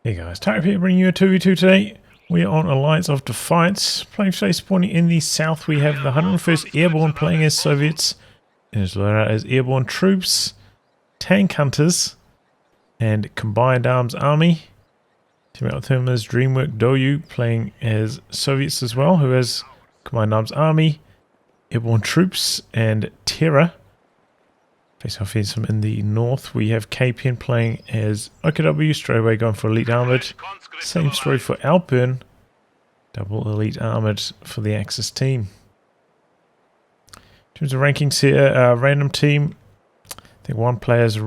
Hey guys, Tarek here bringing you a 2v2 today. We are on Alliance of Defiance. Playing today, spawning in the south, we have the 101st Airborne playing as Soviets. It is loaded out as airborne troops, tank hunters, and combined arms army. Team out with him is Dreamwork Doyu playing as Soviets as well, who has combined arms army, airborne troops, and terror. Face off against him in the north, we have Kpen playing as OKW, straight away going for Elite Armoured. Same story for elpern, double Elite Armoured for the Axis team. In terms of rankings here, random team, I think one player's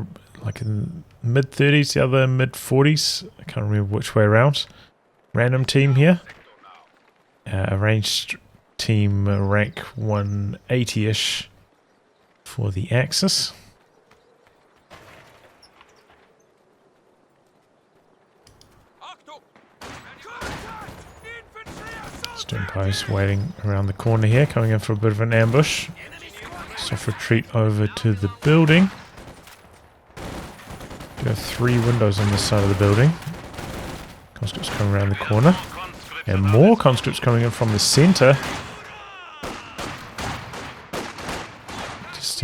like in mid-30s, the other mid-40s. I can't remember which way around. Random team here. Arranged team rank 180-ish for the Axis. Stone post waiting around the corner here, coming in for a bit of an ambush. Soft retreat over to the building. We have 3 windows on this side of the building. Conscripts coming around the corner. And more conscripts coming in from the center. Just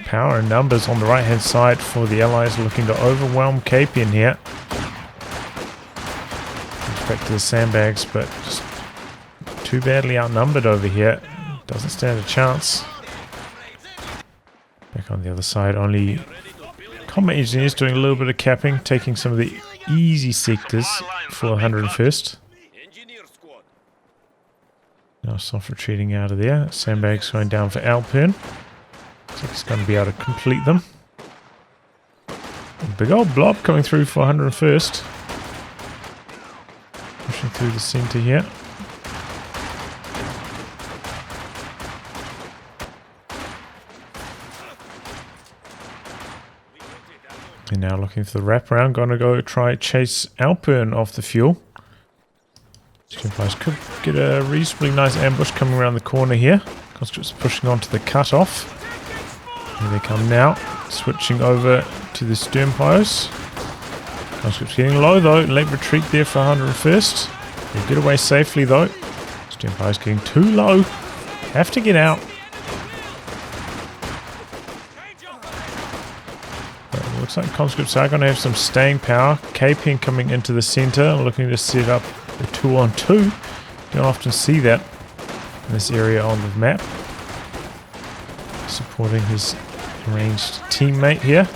power and numbers on the right hand side for the allies looking to overwhelm Kpen here. Back to the sandbags, but just too badly outnumbered over here. Doesn't stand a chance. Back on the other side, only combat engineers doing a little bit of capping, taking some of the easy sectors for 101st. Now soft retreating out of there. Sandbags going down for elpern. Looks like he's going to be able to complete them. Big old blob coming through for 101st. Pushing through the center here. And now looking for the wraparound. Going to go try chase elpern off the fuel. Guys could get a reasonably nice ambush coming around the corner here. Conscripts pushing onto the cutoff. Here they come now. Switching over to the stern post. Conscripts getting low though. Late retreat there for 101st. They'll get away safely though. Stern post getting too low. Have to get out. Looks like conscripts are going to have some staying power. Kpen coming into the center, looking to set up a 2-on-2. Don't often see that in this area on the map. Supporting his ranged teammate here.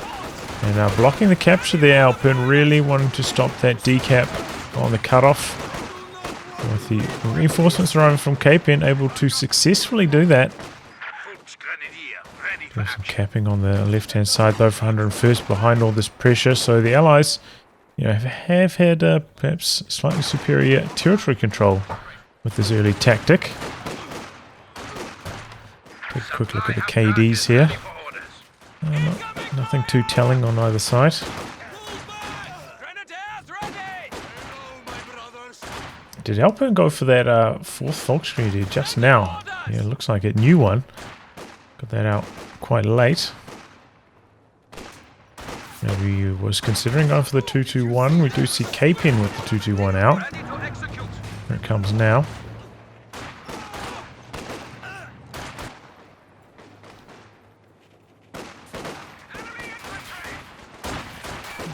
And blocking the capture there, elpern really wanting to stop that decap on the cutoff. With the reinforcements arriving from Kpen, able to successfully do that. Doing some capping on the left-hand side though for 101st behind all this pressure. So the allies, you know, have had perhaps slightly superior territory control with this early tactic. Take a quick look at the KDs here. Nothing too telling on either side. Did elpern go for that 4th Volksgrenadier just now? Yeah, it looks like it. New one. Got that out quite late. Maybe he was considering going for the 2-2-1. We do see Kpen with the 2-2-1 out. Here it comes now.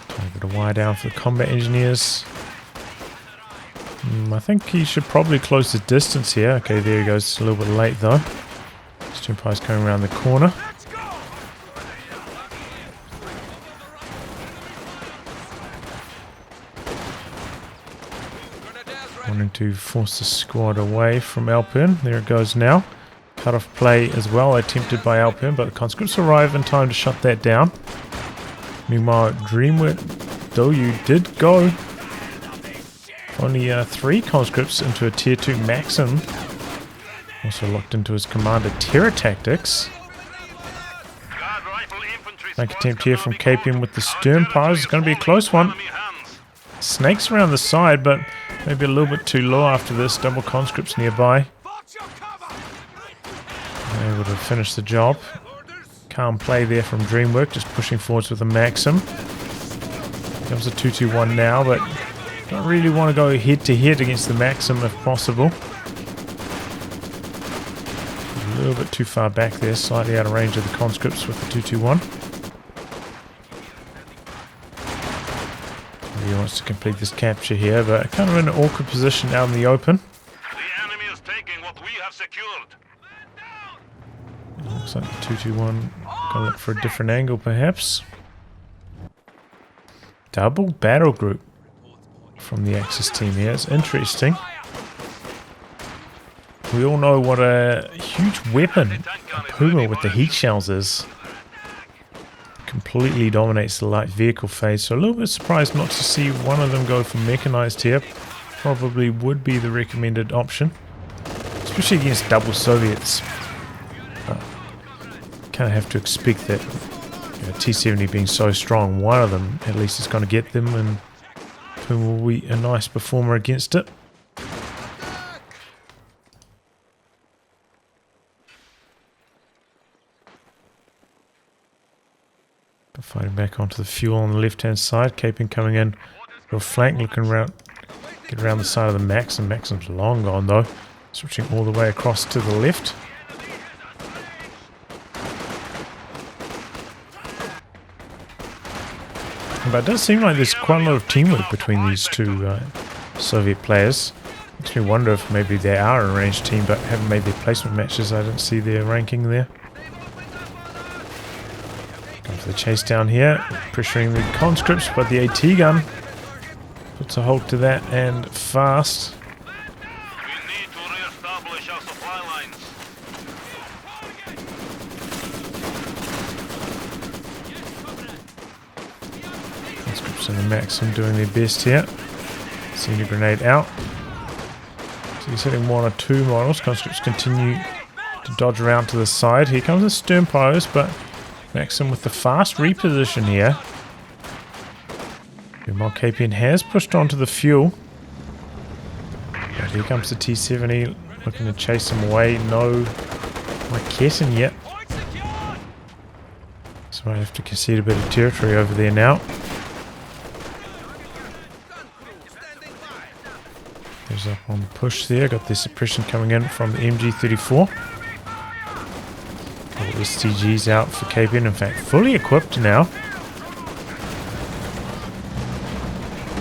Take a bit of wire down for the combat engineers. I think he should probably close the distance here. Okay, there he goes. A little bit late though. Stern post coming around the corner. Wanting to force the squad away from elpern. There it goes now. Cut off play as well attempted by elpern, but the conscripts arrive in time to shut that down. Meanwhile, Dreamwork Doyu did go. Only 3 conscripts into a tier 2 maxim. Also locked into his commander terror tactics. Flank attempt here from Kpen with the stern pose. It's going to be a close one. Snakes around the side, but maybe a little bit too low after this. Double conscripts nearby. Able to finish the job. Calm play there from Dreamwork, just pushing forwards with a maxim. Comes a 2-2-1 now, but Don't really want to go head to head against the Maxim if possible. A little bit too far back there, slightly out of range of the conscripts with the 221. He wants to complete this capture here, but kind of in an awkward position out in the open. The enemy is taking what we have secured. Looks like the 221 gonna look for a different angle perhaps. Double battle group from the Axis team here. It's interesting. We all know what a huge weapon a Puma with the heat shells is. Completely dominates the light vehicle phase, so a little bit surprised not to see one of them go for mechanized here. Probably would be the recommended option, especially against double Soviets. Kind of have to expect that, T-70 being so strong, one of them at least is going to get them, and Puma will be a nice performer against it. Fighting back onto the fuel on the left-hand side. Kpen coming in, real flank, looking around, get around the side of the Maxim. Maxim's long gone though. Switching all the way across to the left. But it does seem like there's quite a lot of teamwork between these two Soviet players. Makes me wonder if maybe they are a ranged team but haven't made their placement matches. I didn't see their ranking there. The chase down here, pressuring the conscripts, but the AT gun puts a halt to that, and fast. We need to re-establish our supply lines. Conscripts and the Maxim doing their best here. Senior grenade out. So he's hitting one or two models. Conscripts continue to dodge around to the side. Here comes the stern post, but Maxim with the fast reposition here. Meanwhile, Kpen has pushed onto the fuel. But here comes the T-70 looking to chase him away. No Raketin yet. So I have to concede a bit of territory over there now. Goes up on the push there. Got the suppression coming in from the MG34. STG's out for Kpen, in fact fully equipped now.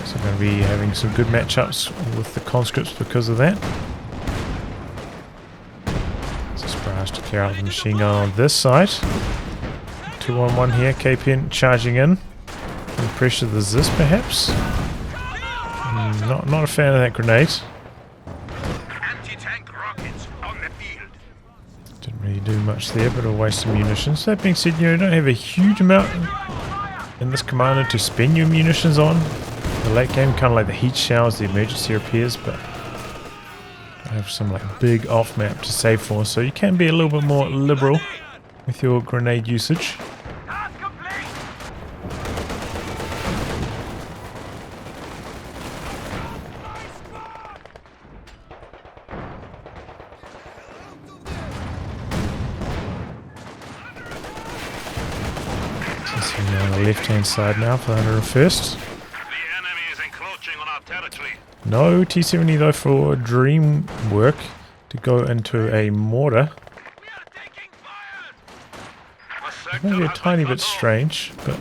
So going to be having some good matchups with the conscripts because of that. Just barrage to clear out the machine gun on this side. 2-on-1 here, Kpen charging in. And pressure the Zis perhaps. Not a fan of that grenade. Didn't really do much there, but a waste of munitions. That being said, you don't have a huge amount in this commander to spend your munitions on. The late game, kind of like the heat showers, the emergency repairs, but I have some like big off map to save for, so you can be a little bit more liberal with your grenade usage. On the left-hand side now for the 101st. The enemy is encroaching on our territory. No T-70 though for Dreamwork to go into a mortar. Maybe a tiny bit strange, but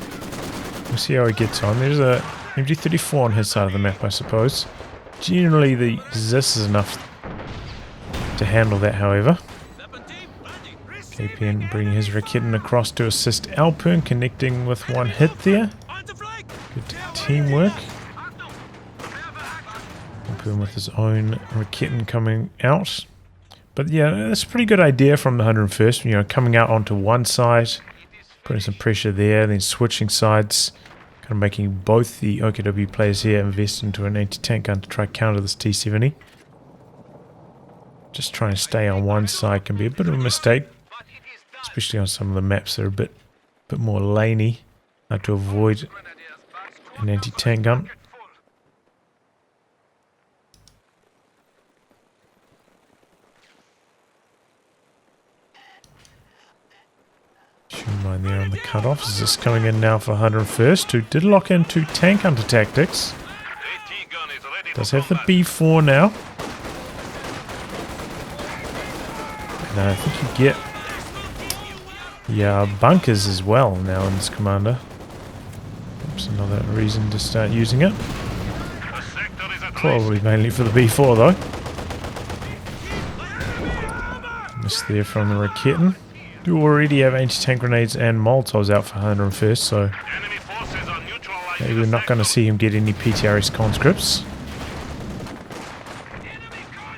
we'll see how he gets on. There's a MG34 on his side of the map, I suppose. Generally the Zis is enough to handle that, however. Kpen bringing his Raketin across to assist elpern, connecting with one hit there. Good teamwork. Elpern with his own Raketin coming out. But yeah, that's a pretty good idea from the 101st. Coming out onto one side, putting some pressure there, then switching sides. Kind of making both the OKW players here invest into an anti-tank gun to try to counter this T-70. Just trying to stay on one side can be a bit of a mistake. Especially on some of the maps that are a bit more laney, to avoid an anti-tank gun. Shooting mine there on the cutoff. Is this coming in now for 101st, who did lock into tank hunter tactics. AT gun is ready Does to have the combat. B4 now. And I think you get bunkers as well now in this commander. That's another reason to start using it. The sector is at Probably mainly for the B4 though. Missed there from the Raketin. Do already have anti-tank grenades and Molotovs out for 101st, so enemy forces are neutralizing maybe the we're not going to sector. see him get any PTRS conscripts.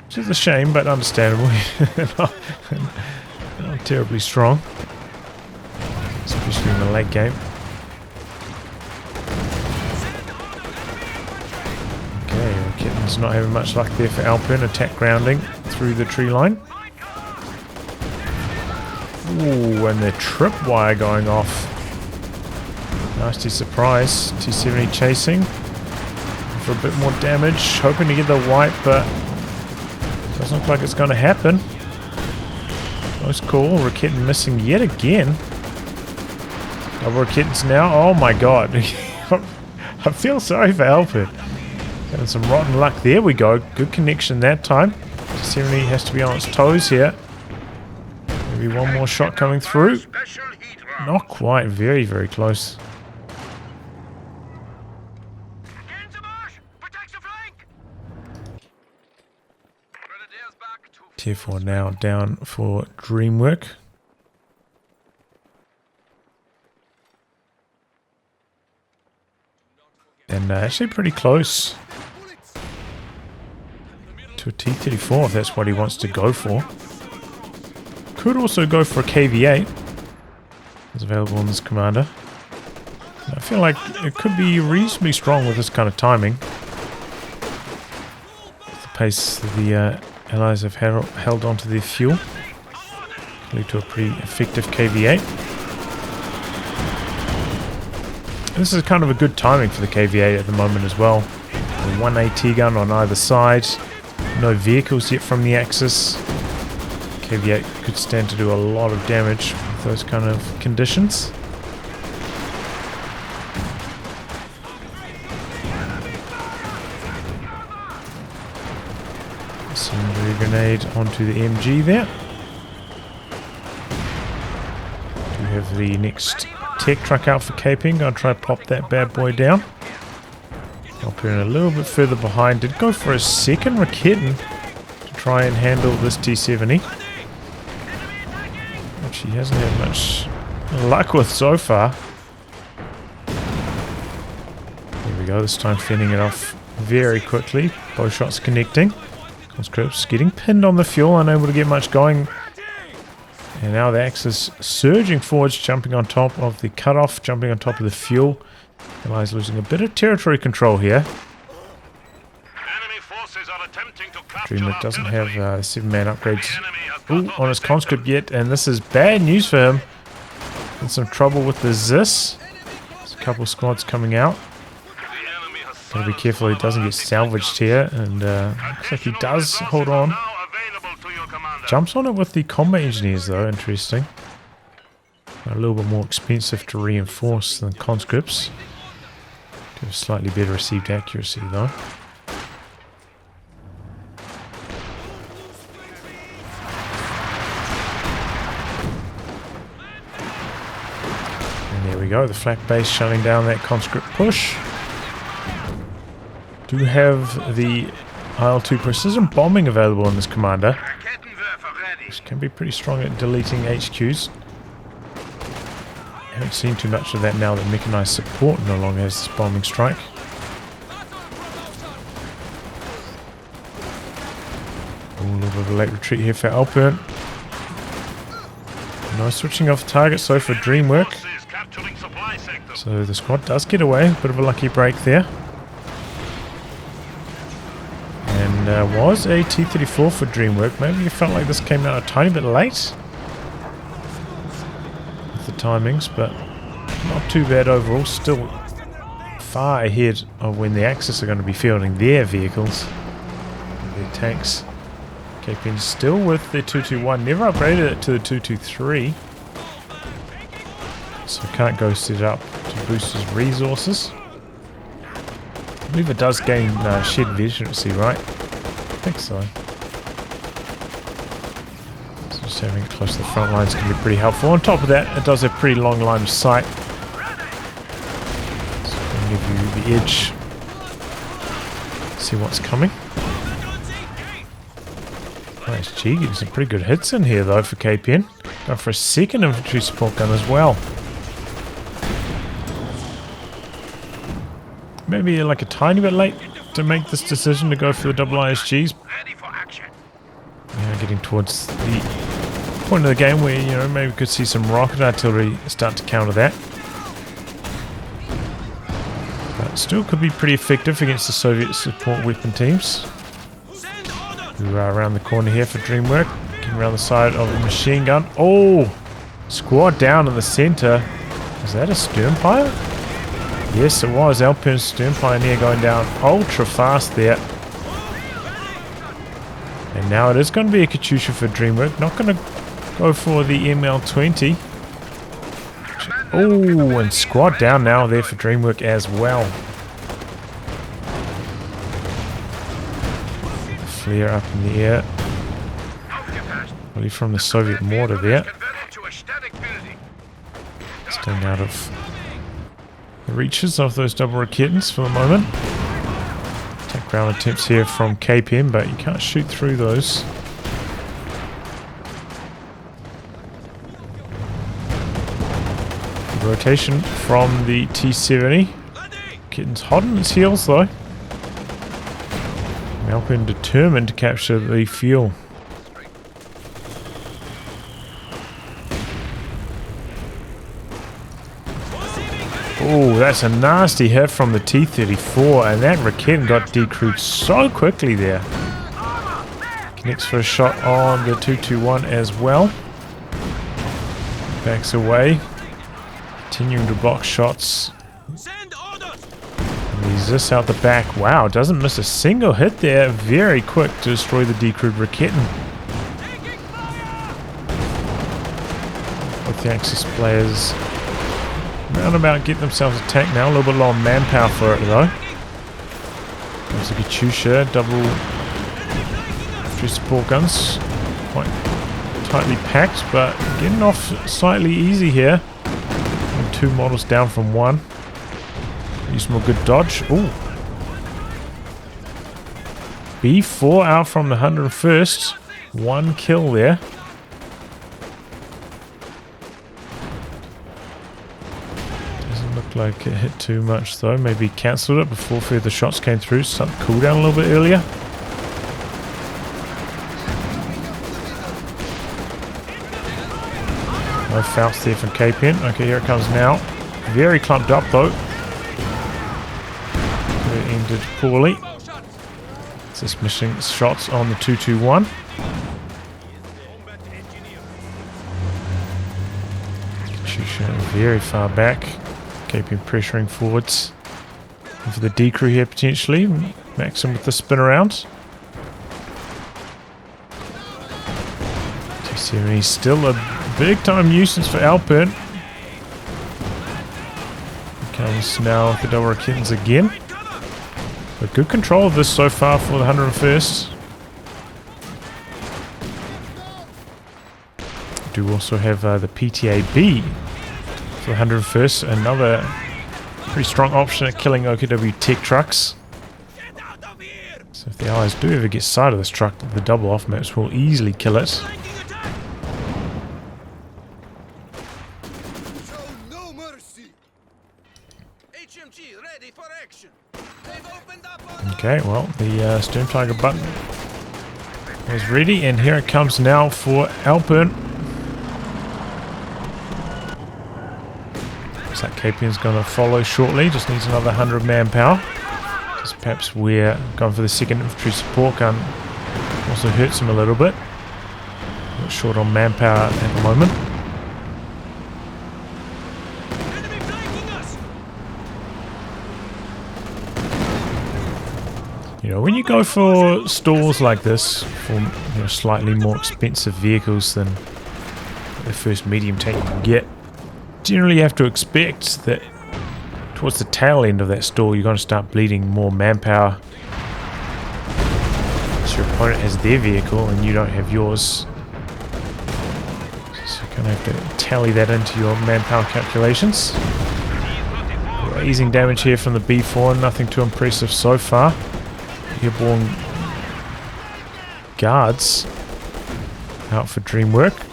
Which is a shame, but understandable. Not terribly strong. Especially in the late game. Okay, Raketin's not having much luck there for Elpern. Attack grounding through the tree line. Ooh, and the tripwire going off. Nasty surprise. T70 chasing for a bit more damage. Hoping to get the wipe, but doesn't look like it's going to happen. Close call. Raketin missing yet again. Double Raketins now. Oh my god. I feel sorry for Elpern. Having some rotten luck. There we go. Good connection that time. T70 has to be on its toes here. Maybe one more shot coming through. Special heat round. Not quite. Very, very close. Tier 4 now down for Dreamwork. And actually pretty close to a T-34 if that's what he wants to go for. Could also go for a KV-8. It's available on this commander. I feel like it could be reasonably strong with this kind of timing. The pace the Allies have held onto their fuel. Lead to a pretty effective KV-8. This is kind of a good timing for the KV-8 at the moment as well. One AT gun on either side. No vehicles yet from the Axis. KV-8 could stand to do a lot of damage with those kind of conditions. Incendiary grenade onto the MG there. Do have the next tech truck out for caping. I'll try to pop that bad boy down. Elpern a little bit further behind. Did go for a second Raketin to try and handle this T70. Which he hasn't had much luck with so far. There we go. This time fending it off very quickly. Both shots connecting. Conscripts getting pinned on the fuel. Unable to get much going. And now the Axis surging forwards, jumping on top of the cutoff, jumping on top of the fuel. Allies losing a bit of territory control here. Enemy forces are attempting to capture Dreamer our doesn't territory. have 7-man upgrades The enemy has got on his the conscript sector. yet, and this is bad news for him. In some trouble with the ZIS. There's a couple squads coming out. The enemy has Gotta be silenced careful one he of doesn't our get salvaged here, and looks like he does hold on. Now available to your commander. Jumps on it with the combat engineers though, interesting. A little bit more expensive to reinforce than conscripts. Do have slightly better received accuracy though. And there we go, the flak base shutting down that conscript push. Do have the IL-2 precision bombing available on this commander. Raketenwerfer ready. Which can be pretty strong at deleting HQs. Haven't seen too much of that now that mechanized support no longer has this bombing strike. Ooh, a little bit of a late retreat here for Elpern. No switching off target so for Dreamwork. Forces capturing supply sector. So the squad does get away. A bit of a lucky break there. And was a T-34 for Dreamwork. Maybe you felt like this came out a tiny bit late. The timings, but not too bad overall. Still far ahead of when the Axis are going to be fielding their vehicles, their tanks. Kpen still with the 221, never upgraded it to the 223, so can't go set up to boost his resources. believe it does gain shed efficiency, right? I think so. So just having it close to the front lines can be pretty helpful. On top of that, it does have pretty long line of sight. So it can give you the edge. See what's coming. Nice, gee, getting some pretty good hits in here though for KPN. Going for a second infantry support gun as well. Maybe like a tiny bit late to make this decision to go for the double ISGs. Yeah, getting towards the point of the game where, you know, maybe we could see some rocket artillery start to counter that. But still could be pretty effective against the Soviet support weapon teams. We are around the corner here for Dreamwork. Getting around the side of the machine gun. Oh! Squad down in the center. Is that a stern pilot? Yes, it was. Elpern stern pioneer going down ultra fast there. And now it is going to be a Katyusha for Dreamwork. Not going to go for the ML20. Oh, and squad down now there for Dreamwork as well. Flare up in the air. Probably from the Soviet mortar there. Staying out of the reaches of those double Raketens for the moment. Attack ground attempts here from KPN, but you can't shoot through those. The rotation from the T-70. Kitten's hot on its heels though. Alpern determined to capture the fuel. Oh, that's a nasty hit from the T-34, and that Raketen got decrewed so quickly there. Connects for a shot on the 221 as well. Backs away. Continuing to block shots. Resists out the back. Wow, doesn't miss a single hit there. Very quick to destroy the decrewed Raketen. Both the Axis players roundabout get themselves attacked now. A little bit low on manpower for it though. There's a Katyusha, double 3 support guns. Quite tightly packed, but getting off slightly easy here. And 2 models down from 1. Use some more good dodge. Ooh. B4 out from the 101st. 1 kill there. Doesn't look like it hit too much though. Maybe cancelled it before further shots came through. Something cooled down a little bit earlier. No Faust there from KPN. Okay, here it comes now. Very clumped up though. Ended poorly. Just missing shots on the 221. Katyusha very far back. Keeping pressuring forwards. And for the decrew here potentially. Maxim with the spin around. T-70 still a big time nuisance for Alpern. Comes now with the double Raketens again. But good control of this so far for the 101st. Do also have the PTAB for the 101st. Another pretty strong option at killing OKW tech trucks. So if the Allies do ever get sight of this truck, the double off maps will easily kill it. Okay, well, the Stern Tiger button was ready, and here it comes now for Alpern. Looks like KPN's going to follow shortly, just needs another 100 manpower. Just perhaps we're going for the second infantry support gun. Also hurts him a little bit. A bit short on manpower at the moment. You know, when you go for stalls like this, for slightly more expensive vehicles than the first medium tank you can get, generally you have to expect that towards the tail end of that stall, you're going to start bleeding more manpower. So your opponent has their vehicle and you don't have yours. So you're going to have to tally that into your manpower calculations. Raising damage here from the B4, nothing too impressive so far. Airborne guards out for Dreamwork.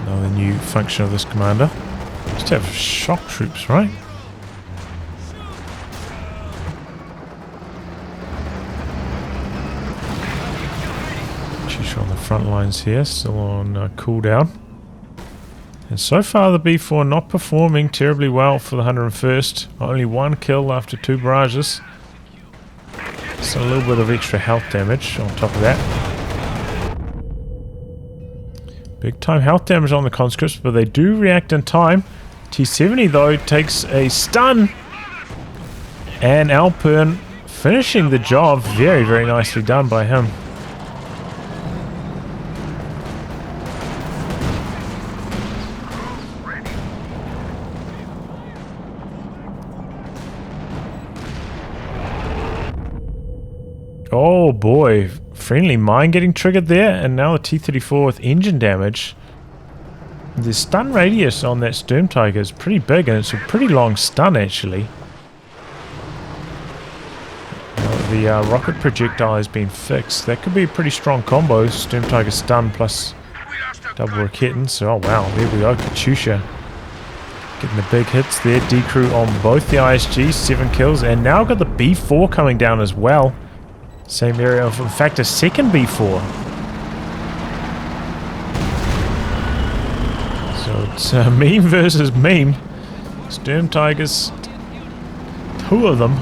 Another new function of this commander. Just have shock troops, right? She's on the front lines here, still on cooldown. And so far the B4 not performing terribly well for the 101st. Only one kill after 2 barrages. So a little bit of extra health damage on top of that. Big time health damage on the conscripts, but they do react in time. T70 though takes a stun. And elpern finishing the job. Very, very nicely done by him. Oh boy, friendly mine getting triggered there, and now a T-34 with engine damage. The stun radius on that Sturm Tiger is pretty big, and it's a pretty long stun actually. The rocket projectile has been fixed. That could be a pretty strong combo. Sturm Tiger stun plus double Raketen. So, oh wow, there we go, Katyusha. Getting the big hits there. D-Crew on both the ISGs, 7 kills, and now got the B4 coming down as well. Same area of, in fact, a second B4. So it's meme versus meme. Sturm Tigers, 2 of them,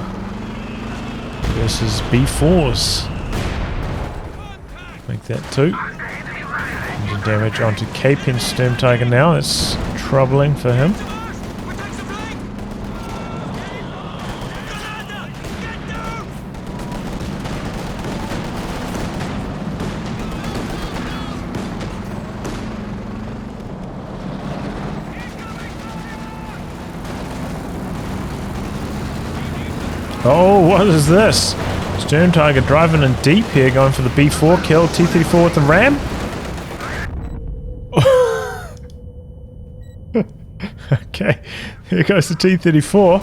versus B4s. Make that 2. Engine damage onto Kpen Sturm Tiger now. That's troubling for him. Oh, what is this? Sturm Tiger driving in deep here, going for the B4 kill. T-34 with the ram. Okay, here goes the T-34.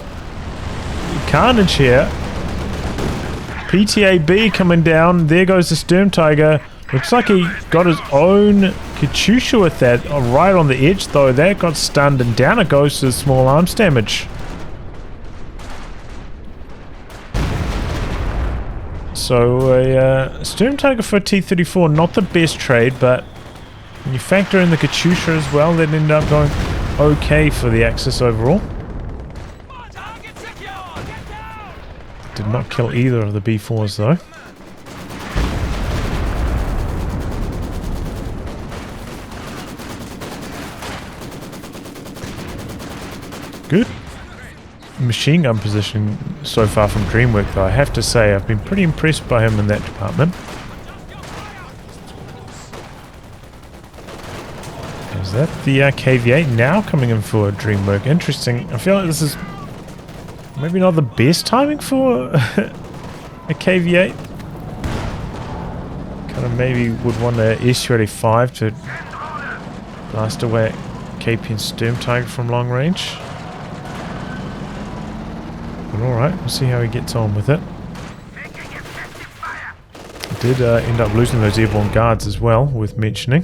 Carnage here. PTAB coming down. There goes the Sturm Tiger. Looks like he got his own Katyusha with that. Right on the edge though. That got stunned, and down it goes to the small arms damage. So a Sturm Tiger for T-34, not the best trade, but when you factor in the Katyusha as well, that ended up going okay for the Axis overall. Did not kill either of the B4s though. Good machine gun position so far from Dreamwork though. I have to say I've been pretty impressed by him in that department. Is that the KV8 now coming in for Dreamwork? Interesting. I feel like this is maybe not the best timing for a KV8. Kind of maybe would want a S-35 to blast away at Kpen Sturm Tiger from long range. But alright, we'll see how he gets on with it. Did end up losing those airborne guards as well, worth mentioning.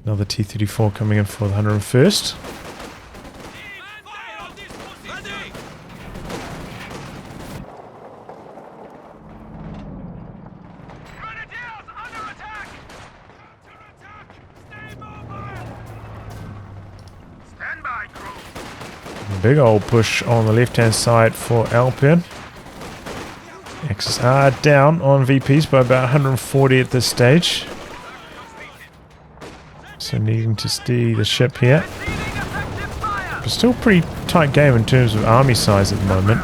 Another T-34 coming in for the 101st. Big old push on the left hand side for elpern. Axis are down on VPs by about 140 at this stage. So needing to steer the ship here. But still pretty tight game in terms of army size at the moment.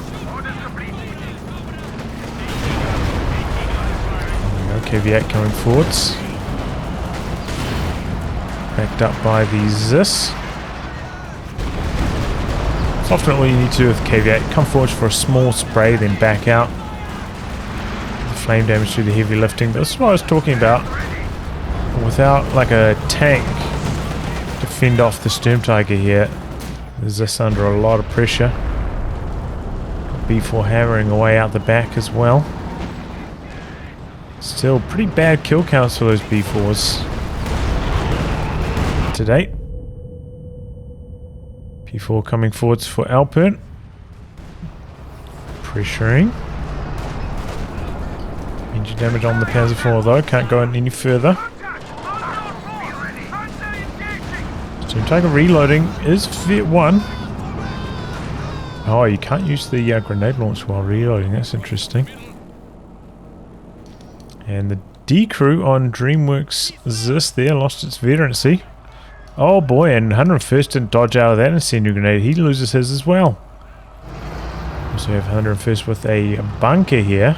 There we go, KV8 coming forwards. Backed up by the Zis. It's often all you need to do with Kpen97. Come forward for a small spray, then back out. The flame damage through the heavy lifting. This is what I was talking about. Without like a tank to fend off the Sturm Tiger here, there's this under a lot of pressure. B4 hammering away out the back as well. Still pretty bad kill counts for those B4s to date. P4 coming forwards for elpern. Pressuring. Engine damage on the Panzer IV though, can't go any further. Sturm Tiger reloading is fit 1. Oh, you can't use the grenade launch while reloading, that's interesting. And the D crew on Dreamwork's Zis there lost its veterancy. Oh boy, and 101st didn't dodge out of that incendiary grenade. He loses his as well. So we have 101st with a bunker here.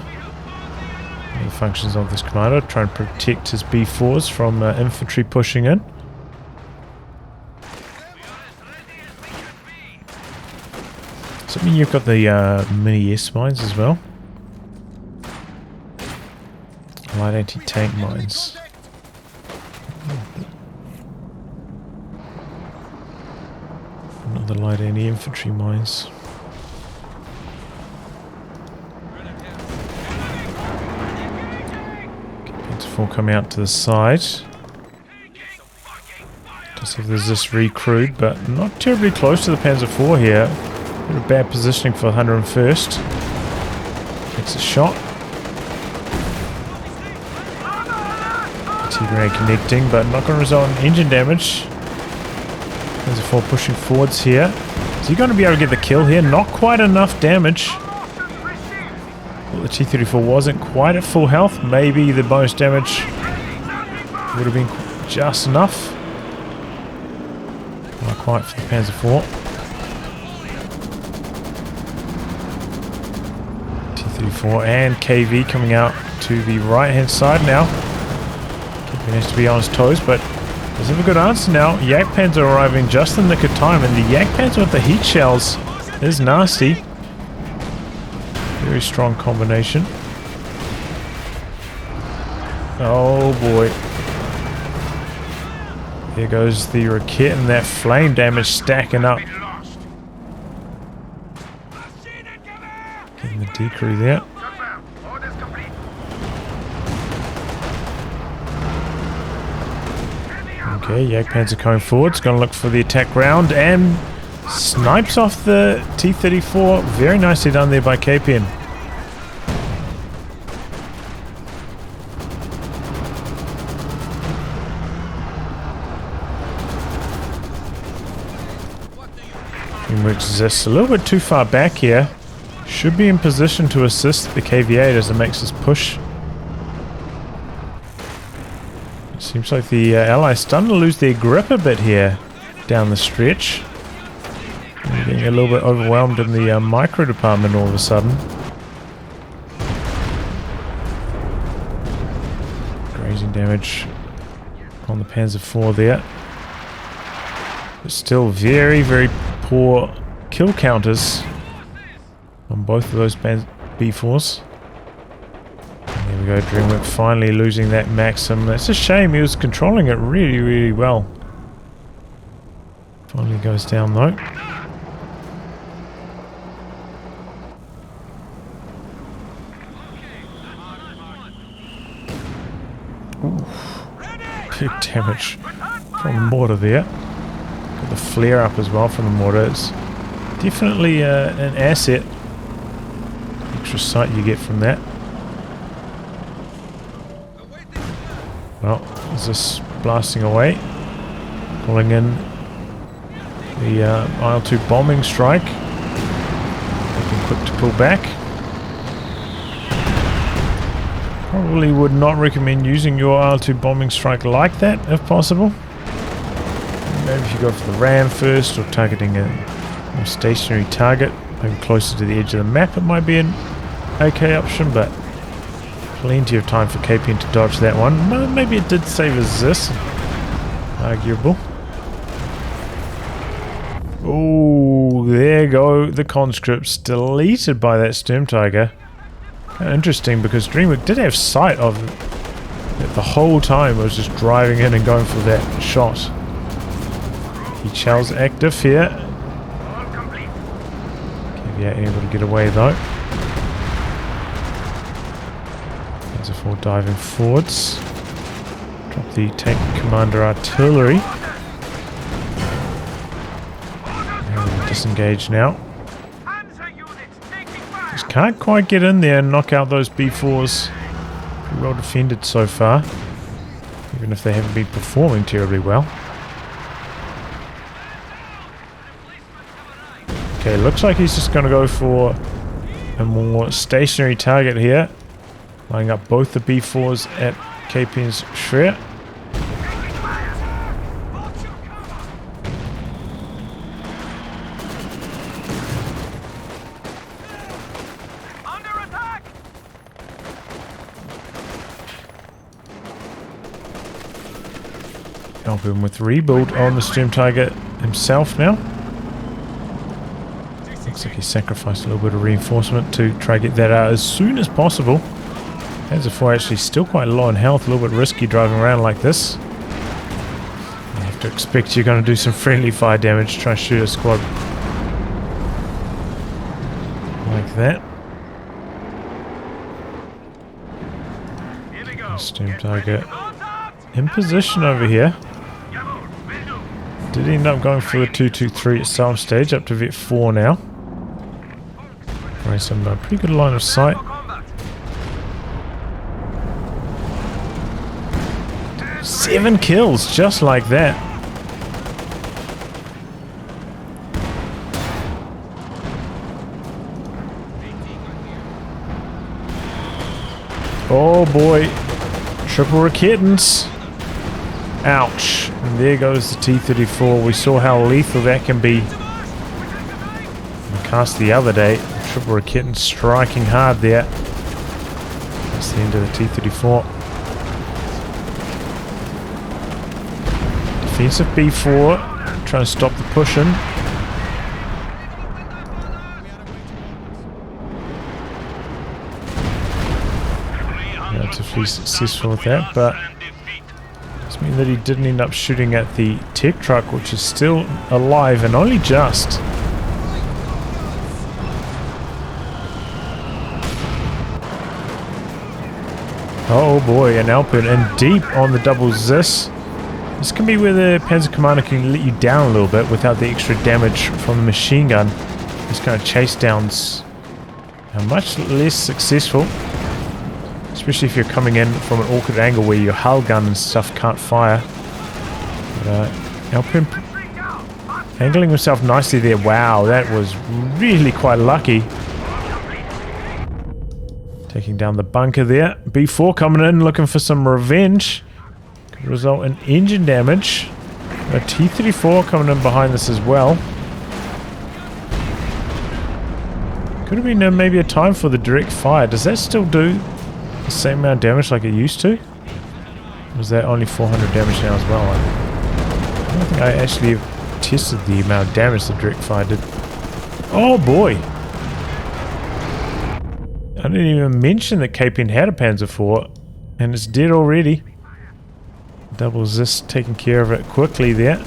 The functions of this commander, trying to protect his B4s from infantry pushing in. Does that mean you've got the mini S mines as well? Light anti-tank mines. Not the light anti-infantry mines. Kpen97 coming out to the side. Does have the Zis recruit, but not terribly close to the Panzer IV here. Bit of bad positioning for 101st. Takes a shot. T-grenade connecting, but not going to result in engine damage. Panzer IV pushing forwards here. Is he going to be able to get the kill here? Not quite enough damage. Well, the T-34 wasn't quite at full health. Maybe the bonus damage would have been just enough. Not quite for the Panzer IV. T-34 and KV coming out to the right-hand side now. He has to be on his toes, but doesn't have a good answer now. Yakpans are arriving just in the nick of time, and the Yakpans with the heat shells is nasty. Very strong combination. Oh boy. There goes the Rocket, and that flame damage stacking up. Getting the D crew there. Okay, Yakpans are coming forward. It's going to look for the attack round and snipes off the T-34. Very nicely done there by Kpen. Dreamwork's Zis a little bit too far back here. Should be in position to assist the KV-8 as it makes this push. Seems like the Allies starting to lose their grip a bit here down the stretch. They're getting a little bit overwhelmed in the micro department all of a sudden. Grazing damage on the Panzer IV there. But still very, very poor kill counters on both of those B4s. There we go, Dreamwork finally losing that Maxim. It's a shame, he was controlling it really, really well. Finally goes down though. Oof. Big damage from the mortar there. Got the flare up as well from the mortar. It's definitely an asset. Extra sight you get from that. Well, is this blasting away? Pulling in the IL-2 bombing strike. Looking quick to pull back. Probably would not recommend using your IL-2 bombing strike like that, if possible. Maybe if you go for the ram first, or targeting a more stationary target, maybe closer to the edge of the map, it might be an okay option, but plenty of time for Kpen to dodge that one. Maybe it did save his Zis. Arguable. Oh, there go the conscripts, deleted by that Storm Tiger. Kind of interesting because Dreamwork did have sight of it the whole time. It was just driving in and going for that shot. Chel's active here. Kvyat able to get away though. Panzer IV diving forwards. Drop the tank commander artillery. Disengage now. Just can't quite get in there and knock out those B4s. Pretty well defended so far, even if they haven't been performing terribly well. Okay, looks like he's just going to go for a more stationary target here, lining up both the B4s at Kpen's Shreya. Helping with rebuild on the Storm Tiger himself now. Looks like he sacrificed a little bit of reinforcement to try to get that out as soon as possible. Panzer IV actually still quite low in health, a little bit risky driving around like this. You have to expect you're going to do some friendly fire damage, try to shoot a squad like that. Storm Tiger in position over here. Did end up going for the 223 at some stage, up to Vet 4 now. Some pretty good line of sight. Seven kills, just like that. Oh boy, triple Raketens. Ouch. And there goes the T-34. We saw how lethal that can be. Cast the other day. Triple Raketen striking hard there. That's the end of the T-34. Defensive B4. Trying to stop the push-in. Relatively successful with that, but I mean that he didn't end up shooting at the tech truck, which is still alive and only just. Oh boy, an elpern and deep on the double Zis. This can be where the Panzer Commander can let you down a little bit without the extra damage from the machine gun. These kind of chase downs are much less successful. Especially if you're coming in from an awkward angle where your hull gun and stuff can't fire. But, elpern angling himself nicely there. Wow, that was really quite lucky. Taking down the bunker there. B4 coming in looking for some revenge. Could result in engine damage. A T-34 coming in behind this as well. Could have been maybe a time for the direct fire. Does that still do the same amount of damage like it used to? Or was that only 400 damage now as well? I don't think I actually tested the amount of damage the direct fire did. Oh boy! I didn't even mention that Kpen had a Panzer IV, and it's dead already. Double Zis taking care of it quickly there.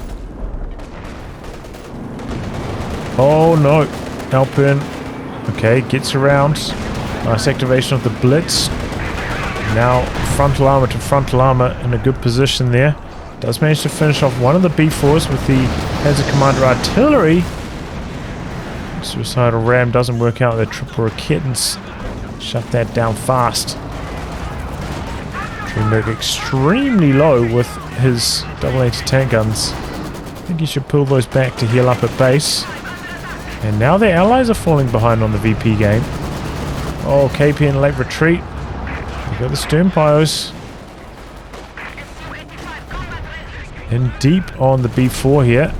Oh no! Elpern. Okay, gets around. Nice activation of the Blitz. Now frontal armor to frontal armor in a good position there. Does manage to finish off one of the B4s with the Panzer Commander artillery. Suicidal ram doesn't work out. The triple Raketens shut that down fast. Dreamwork extremely low with his double anti-tank guns. I think he should pull those back to heal up at base. And now their allies are falling behind on the VP game. Oh, KP in late retreat. We've got the Stern Pyos. In deep on the B4 here.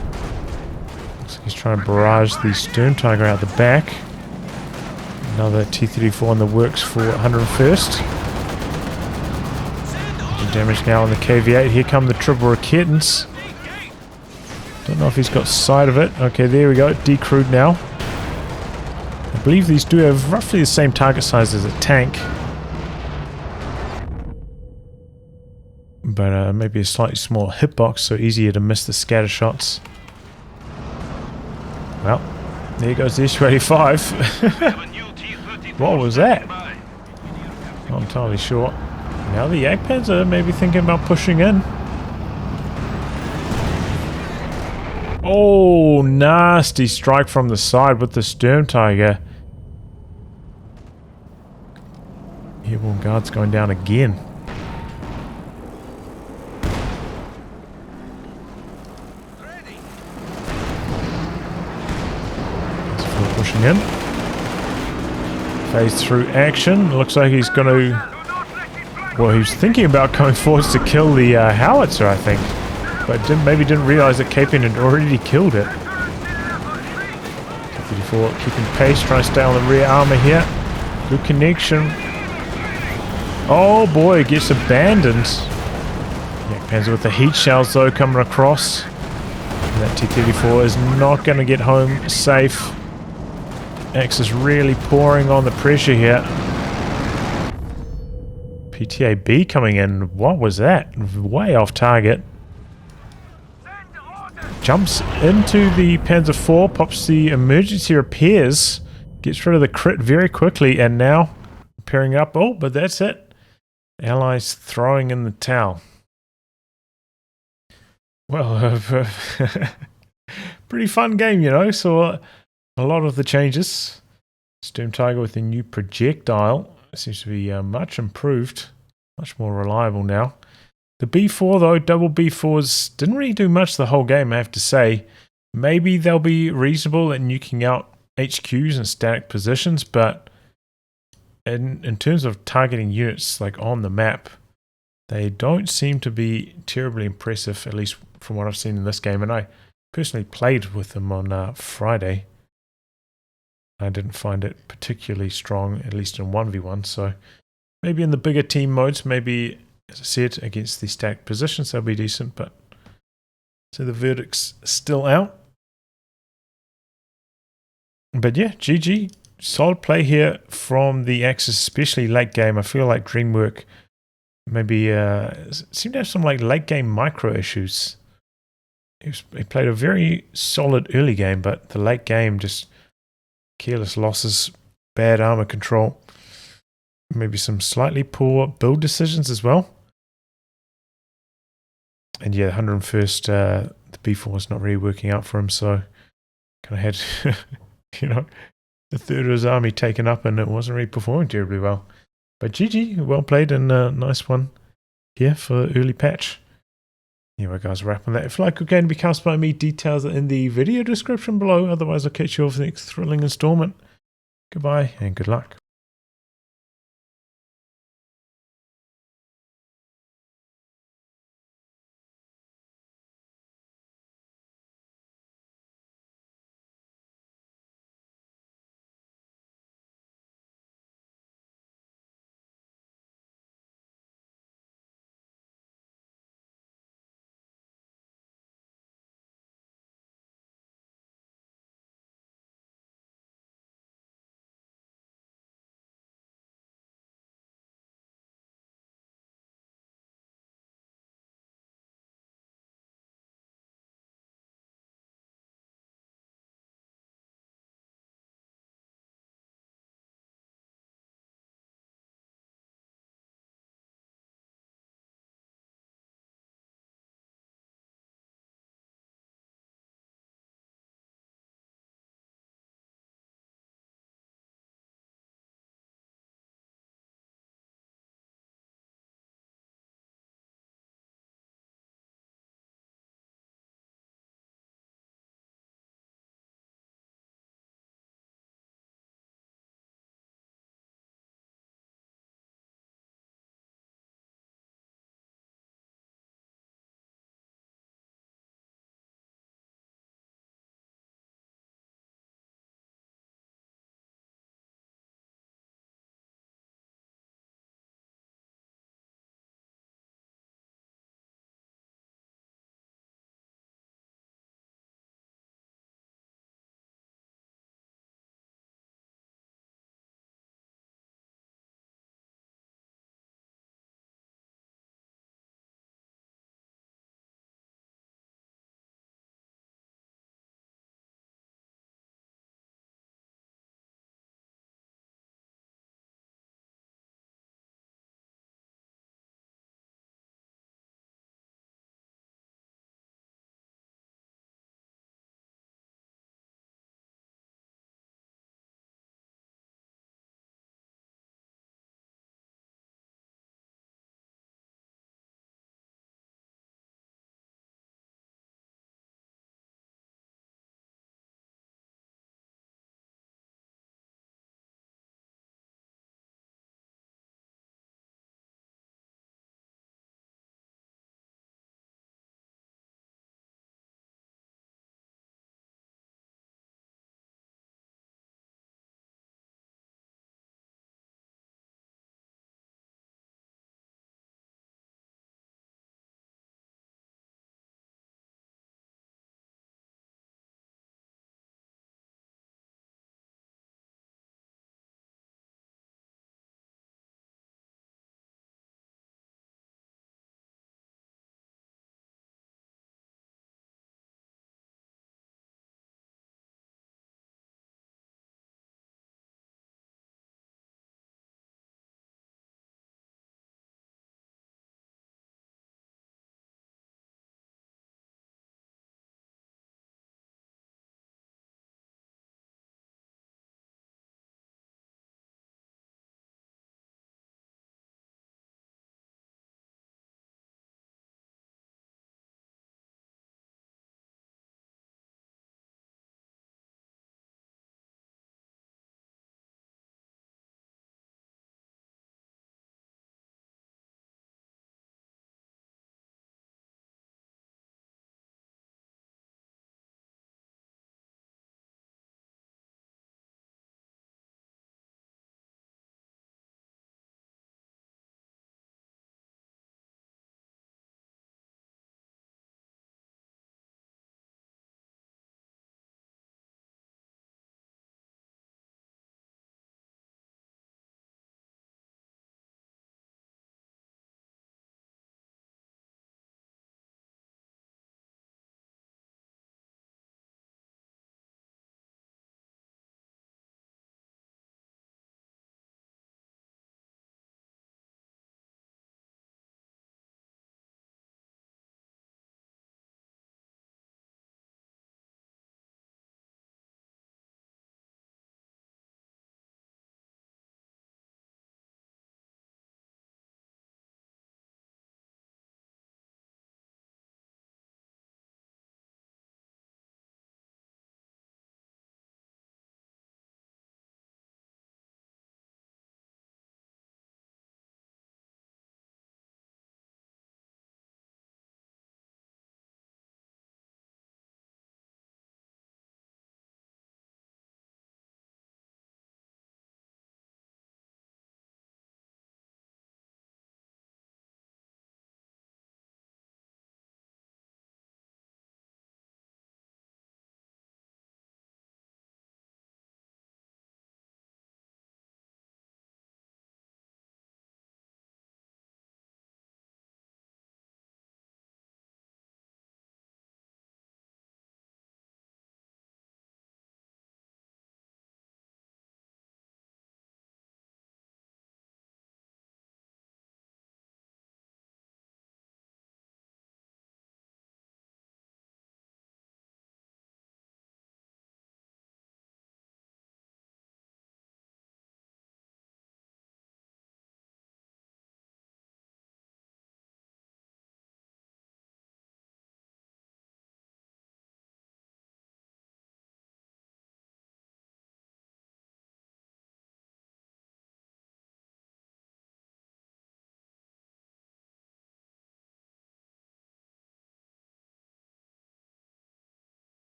Looks like he's trying to barrage the Stern Tiger out the back. Another T-34 in the works for 101st. Damage now on the Kvyat. Here come the triple Raketens. Don't know if he's got sight of it. Okay, there we go. Decrewed now. I believe these do have roughly the same target size as a tank. But maybe a slightly smaller hitbox, so easier to miss the scatter shots. Well, there goes the Issue-85. What was that? Not entirely sure. Now the Jagdpanzer are maybe thinking about pushing in. Oh, nasty strike from the side with the Sturm Tiger. Airborne Guard's going down again. That's pushing in. Phase through action. Looks like he's going to... Well, he's thinking about going forwards to kill the howitzer, I think. But maybe didn't realise that Kpen had already killed it. T-34 keeping pace, trying to stay on the rear armour here. Good connection. Oh boy, it gets abandoned. Jagdpanzer with the heat shells though coming across. And that T-34 is not going to get home safe. X is really pouring on the pressure here. PTAB coming in. What was that? Way off target. Jumps into the Panzer IV, pops the emergency repairs, gets rid of the crit very quickly, and now pairing up. Oh, but that's it. Allies throwing in the towel. Well, pretty fun game, you know. Saw a lot of the changes. Sturm Tiger with the new projectile seems to be much improved, much more reliable now. The B4 though, double B4s didn't really do much the whole game, I have to say. Maybe they'll be reasonable at nuking out HQs and static positions, but in terms of targeting units like on the map, they don't seem to be terribly impressive, at least from what I've seen in this game. And I personally played with them on Friday. I didn't find it particularly strong, at least in 1v1, so maybe in the bigger team modes, maybe, as I said, against the static positions, they'll be decent, but so the verdict's still out. But yeah, GG. Solid play here from the Axis, especially late game. I feel like Dreamwork maybe seemed to have some like late game micro issues. He played a very solid early game, but the late game just careless losses, bad armor control, maybe some slightly poor build decisions as well. And yeah, 101st, the B4 is not really working out for him, so kind of had, you know, the third of his army taken up, and it wasn't really performing terribly well. But GG, well played, and a nice one here for the early patch. Anyway, guys, wrapping that. If you like good game to be cast by me, details are in the video description below. Otherwise, I'll catch you over the next thrilling installment. Goodbye, and good luck.